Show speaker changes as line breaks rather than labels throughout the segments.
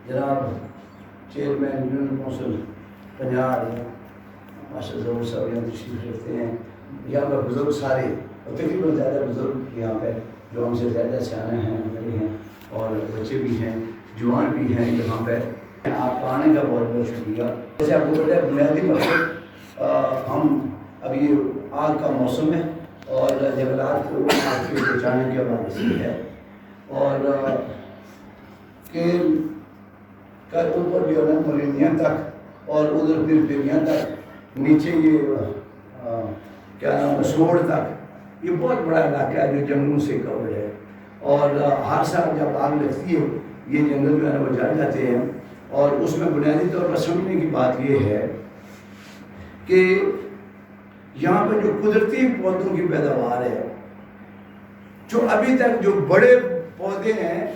جناب chairman union council Punjab ماشاء ظہور صاحب یہاں تشریف رکھتے ہیں. یہاں پر بزرگ سارے تقریباً زیادہ بزرگ یہاں پہ جو ہم سے زیادہ سیانے ہیں بڑے ہیں اور بچے بھی ہیں جوان بھی ہیں یہاں پہ. آپ کا آنے کا بہت بہت شکریہ. جیسے آپ کو پتہ ہے بنیادی مقصد ہم اب یہ آگ کا موسم ہے اور جنگلات کو آگ سے بچانے کے حوالے سے ہے اور کہ کل اوپر بھی ہونا مورینیا تک اور ادھر پھر پیریاں تک نیچے یہ کیا نام ہے سوڑ تک یہ بہت بڑا علاقہ ہے جو جنگلوں سے کور ہے اور ہر سال جب آگ لگتی ہے یہ جنگل جو ہے وہ جل جاتے ہیں. اور اس میں بنیادی طور پر سمجھنے کی بات یہ ہے کہ یہاں پر جو قدرتی پودوں کی پیداوار ہے جو ابھی تک جو بڑے پودے ہیں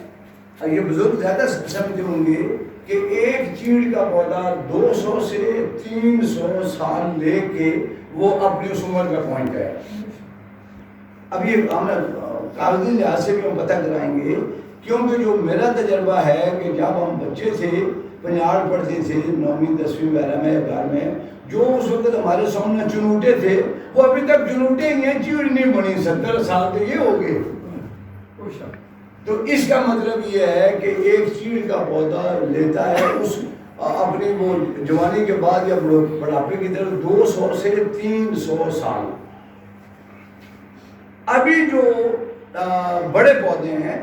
یہ بزرگ زیادہ سمجھتے ہوں گے کہ ایک چیڑ کا پودا 200 سے 300 سال لے کے وہ اپنی اس عمر کا پہنچ گیا. اب یہ ہم کاغذی لحاظ سے بھی ہم پتہ کرائیں گے کیونکہ جو میرا تجربہ ہے کہ جب ہم بچے تھے پنجاب پڑھتے تھے 9ویں 10ویں وغیرہ میں گھر میں جو اس وقت ہمارے سامنے چنوٹے تھے وہ ابھی تک چنوٹے ہی ہیں چیڑ نہیں بنی 70 سال کے یہ ہو گئے. تو اس کا مطلب یہ ہے کہ ایک چیڑ کا پودا لیتا ہے اس اپنی وہ جوانی کے بعد یا بڑھاپے کی طرف 200 سے 300 سال. ابھی جو بڑے پودے ہیں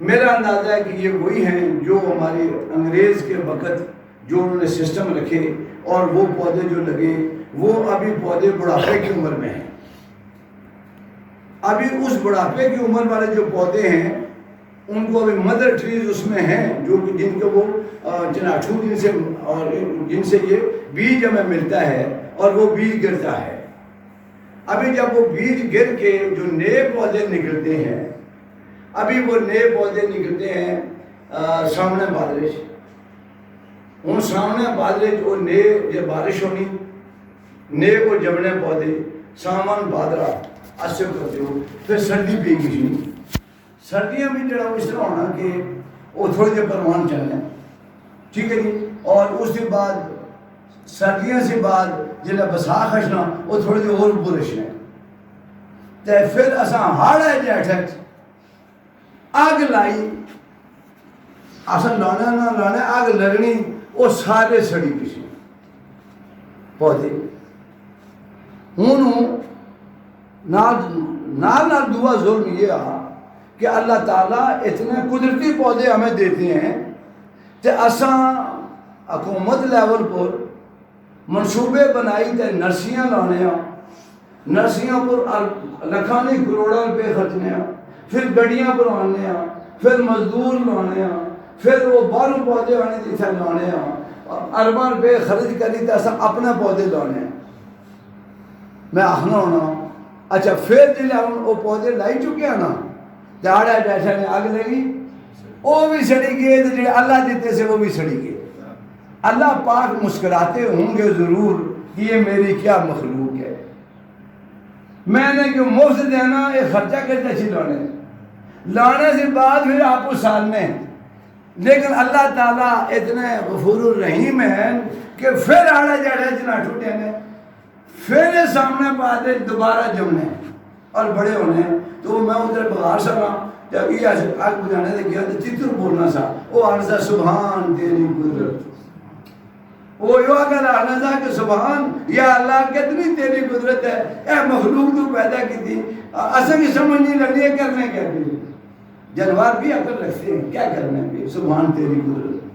میرا اندازہ ہے کہ یہ وہی ہیں جو ہماری انگریز کے وقت جو انہوں نے سسٹم رکھے اور وہ پودے جو لگے وہ ابھی پودے بڑھاپے کی عمر میں ہیں. ابھی اس بڑھاپے کی عمر والے جو پودے ہیں ان کو ابھی مدر ٹریز اس میں ہیں جو جن کو وہ چناٹھو جن سے یہ بیج ہمیں ملتا ہے اور وہ بیج گرتا ہے. ابھی جب وہ بیج گر کے جو نئے پودے نکلتے ہیں ابھی وہ نئے پودے نکلتے ہیں سامنے بادرش ان سامنے بادرش وہ نئے جب بارش ہونی نئے وہ جمنے پودے سامان بادرہ اچھے کرتے ہو پھر سردی پی گئی سردیاں بھی جڑا اس طرح ہونا کہ وہ تھوڑے دیر پروان چلنا ٹھیک ہے جی. اور اس کے بعد سردیاں سے بعد جلے بساخ ہشنا وہ تھوڑے دیر اور برشنا تے پھر اساں ہاڑ ہے جیٹھک آگ لائی اساں لانا نہ لانا آگ لگنی وہ سارے سڑی کسی پودے ہوں نال دعا ظلم یہ آ کہ اللہ تعالیٰ اتنے قدرتی پودے ہمیں دیتے ہیں کہ اساں حکومت لیول پر منصوبے بنائی تے نرسیاں لانے ہیں نرسیاں پر لکھانی کروڑوں روپے خرچنے ہیں پھر گڑیاں پر آنے ہیں پھر مزدور لانے ہیں پھر وہ باہروں پودے آنے جیسے لانے ہیں ارباں روپے خرچ کری تے اساں اپنے پودے لانے ہیں. میں آخنا ہونا اچھا پھر جلے ہم وہ پودے لائی چکے ہیں نا جاڑا جیسا نے آگ لگی وہ بھی سڑی گئے تو جو اللہ دیتے سے وہ بھی سڑی گئے. اللہ پاک مسکراتے ہوں گے ضرور کہ یہ میری کیا مخلوق ہے میں نے کہ مفت دینا یہ خرچہ کرتے چھی لانے سے بعد پھر آپ کو سالنے لیکن اللہ تعالیٰ اتنے غفور الرحیم ہیں کہ پھر آڑا جاڑا جنا ٹوٹے نے پھر سامنے باتیں دوبارہ جمنے اور بڑے ہونے. تو میں ادھر بغار سکا جب یہ آگ بجانے سے گیا تو چتر بولنا سا وہ آرزہ سبحان تیری قدرت وہ یوں اگر آنا تھا کہ سبحان یا اللہ کتنی تیری قدرت ہے اے مخلوق تو پیدا کی تھی اصل کی سمجھ نہیں لگنی ہے کرنے کیا بھی جانور بھی عقل رکھتے ہیں کیا کرنا ہے سبحان تیری قدرت